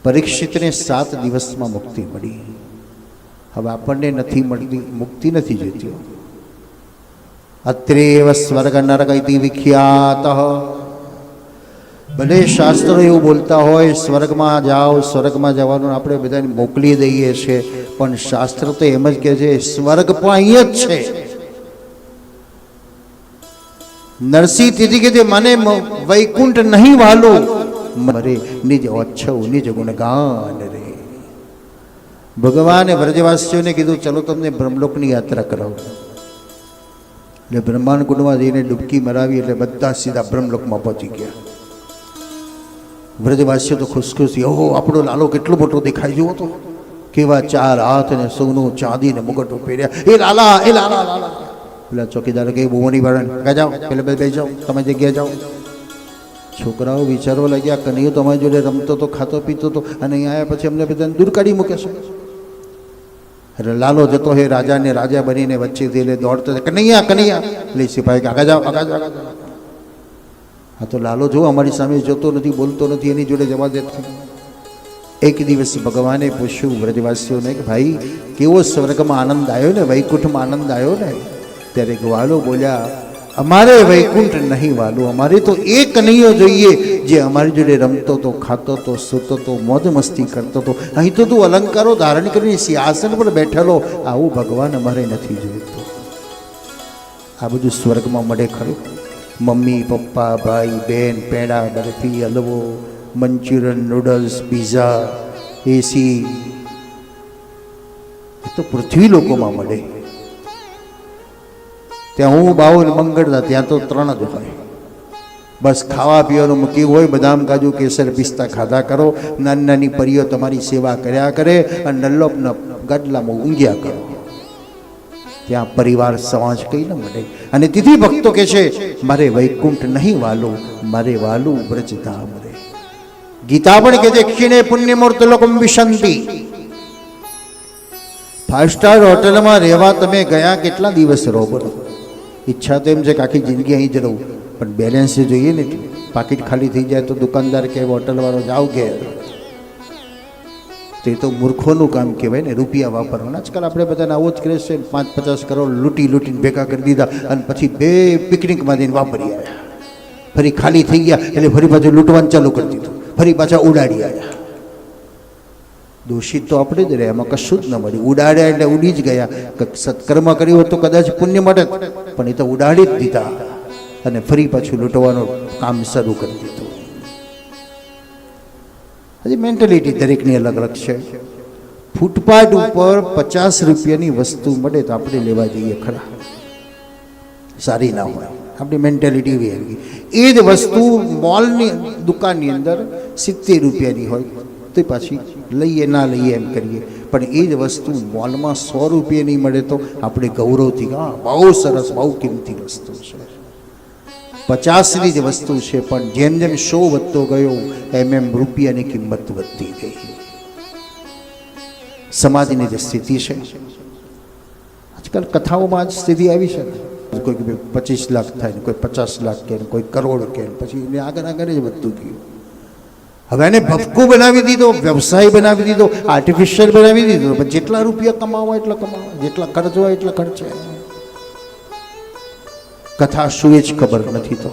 પરીક્ષિતને 7 દિવસમાં મુક્તિ મળી. હવે આપણને નથી મળતી, મુક્તિ નથી જોઈતી. અત્રેવ સ્વર્ગ નરક ઇતિ વિખ્યાત. ભલે શાસ્ત્રો એવું બોલતા હોય સ્વર્ગમાં જાઓ, સ્વર્ગમાં જવાનું આપણે બધાને મોકલી દઈએ છીએ, પણ શાસ્ત્ર તો એમ જ કહે છે સ્વર્ગ પણ અહીંયા જ છે. નરસિંહ તિથિ કે મને વૈકુંઠ નહીં વાલું, મરે નિજ ઓછવ નિજ ગુણગાન રે. ભગવાને વ્રજવાસીઓને કીધું ચલો તમને બ્રહ્મલોકની યાત્રા કરાવું. એટલે બ્રહ્માંડ કુંડમાં જઈને ડૂબકી મરાવી એટલે બધા સીધા બ્રહ્મલોકમાં પહોંચી ગયા. વ્રજવાસીઓ તો ખુશખુશ, ઓહો આપણો લાલો કેટલો મોટો દેખાય જુઓ તો, કેવા 4 હાથ ને સોનું ચાંદી ને મુગટો પહેર્યા. એ લાલા એ લાલા લાલા. પેલા ચોકીદાર કે બહુમની વાળા જાઓ, પેલા બે જાઓ, તમે જગ્યા જાઓ. છોકરાઓ વિચારવા લાગ્યા કનૈયો તમારી જોડે રમતો તો, ખાતો પીતો તો, અને અહીં આવ્યા પછી અમને બધાને દૂર કાઢી મૂકે છે. એટલે લાલો જતો હે રાજાને રાજા બનીને વચ્ચેથી એટલે દોડતો કનૈયા કનૈયા. એટલે સિપાહી કે આગળ જાઓ આગળ જાઓ. હા તો લાલો જો અમારી સામે જોતો નથી, બોલતો નથી, એની જોડે જવા દેતો. એક દિવસ ભગવાને પૂછ્યું વ્રજવાસીઓને કે ભાઈ કેવો સ્વર્ગમાં આનંદ આવ્યો ને, વૈકુંઠમાં આનંદ આવ્યો ને? ત્યારે ગ્વાલો બોલ્યા અમારે વૈકુંઠ નહીં વાલું, અમારે તો એ કનૈયો જોઈએ જે અમારી જોડે રમતો તો, ખાતો તો, સૂતો તો, મોજ મસ્તી કરતો તો. અહીં તો તું અલંકારો ધારણ કરીને સિંહાસન પર બેઠેલો, આવું ભગવાન અમારે નથી જોઈતું. આ બધું સ્વર્ગમાં મળે ખરું? મમ્મી પપ્પા ભાઈ બહેન, પેડા બરફી હલવો, મંચુરિયન નૂડલ્સ, પીઝા, એસી, એ તો પૃથ્વી લોકોમાં મળે. ત્યાં હું બાવન મંગળતા ત્યાં તો 3 જ હોય. બસ ખાવા પીવાનું મૂક્યું હોય, બદામ કાજુ કેસર પિસ્તા ખાધા કરો, નાની નાની પરીઓ તમારી સેવા કર્યા કરે, અને નલ્લોપના ગાડલામાં ઊંઘ્યા કરો. ત્યાં પરિવાર સમાજ કંઈ ન મળે. અને તિથિ ભક્તો કે છે મારે વૈકુંઠ નહીં વાલું, મારે વાલું વ્રજધામ રે. ગીતા પણ કે છે ક્ષીણે પુણ્યમૂર્ત લોકમ વિશંતિ. 5 સ્ટાર હોટલમાં રહેવા તમે ગયા કેટલા દિવસ રહો બોલો? ઈચ્છા તો એમ છે કે આખી જિંદગી અહીં જ રહું, પણ બેલેન્સ જોઈએ ને. પાકીટ ખાલી થઈ જાય તો દુકાનદાર કે હોટલવાળો જાઓ ઘેર. તો એ તો મૂર્ખોનું કામ કહેવાય ને, રૂપિયા વાપરવાના. આજકાલ આપણે બધાને આવો જ કરે છે. 5-50 કરોડ લૂંટીને ભેગા કરી દીધા, અને પછી 2 પિકનિકમાં જઈને વાપરી આવ્યા. ફરી ખાલી થઈ ગયા એટલે ફરી પાછું લૂંટવાનું ચાલુ કરી દીધું, ફરી પાછા ઉડાડી આવ્યા. દોષિત તો આપણે જ રહે, એમાં કશું જ ન મળ્યું. ઉડાડ્યા એટલે ઉડી જ ગયા. સત્કર્મ કર્યું હોત તો કદાચ પુણ્ય મળે, પણ એ તો ઉડાડી જ દીધા અને ફરી પાછું લૂંટવાનું કામ શરૂ કરી દીધું. હજી મેન્ટાલિટી દરેકની અલગ અલગ છે. ફૂટપાથ ઉપર 50 રૂપિયાની વસ્તુ મળે તો આપણે લેવા જઈએ ખરા, સારી ના હોય. આપણી મેન્ટાલિટી એવી આવી. એ જ વસ્તુ મોલની દુકાનની અંદર 70 રૂપિયાની હોય તો પાછી લઈએ ના લઈએ એમ કરીએ. પણ એ જ વસ્તુ મોલમાં 100 રૂપિયાની મળે તો આપણે ગૌરવથી હા બહુ સરસ, બહુ કિંમતી વસ્તુ છે. 50ની જ વસ્તુ છે, પણ જેમ જેમ શો વધતો ગયો એમ રૂપિયાની કિંમત વધતી ગઈ. સમાજની જે સ્થિતિ છે આજકાલ કથાઓમાં જ સ્થિતિ આવી છે. કોઈ 25 લાખ થાય, કોઈ 50 લાખ કે, કોઈ કરોડ કે, પછી આગળ આગળ જ વધતું ગયું. હવે એને ભપકો બનાવી દીધો, વ્યવસાય બનાવી દીધો, આર્ટિફિશિયલ બનાવી દીધો. પણ જેટલા રૂપિયા કમાવા એટલા કમાવા, જેટલા ખર્ચ હોય એટલા ખર્ચ. કથા શું એ જ ખબર નથી તો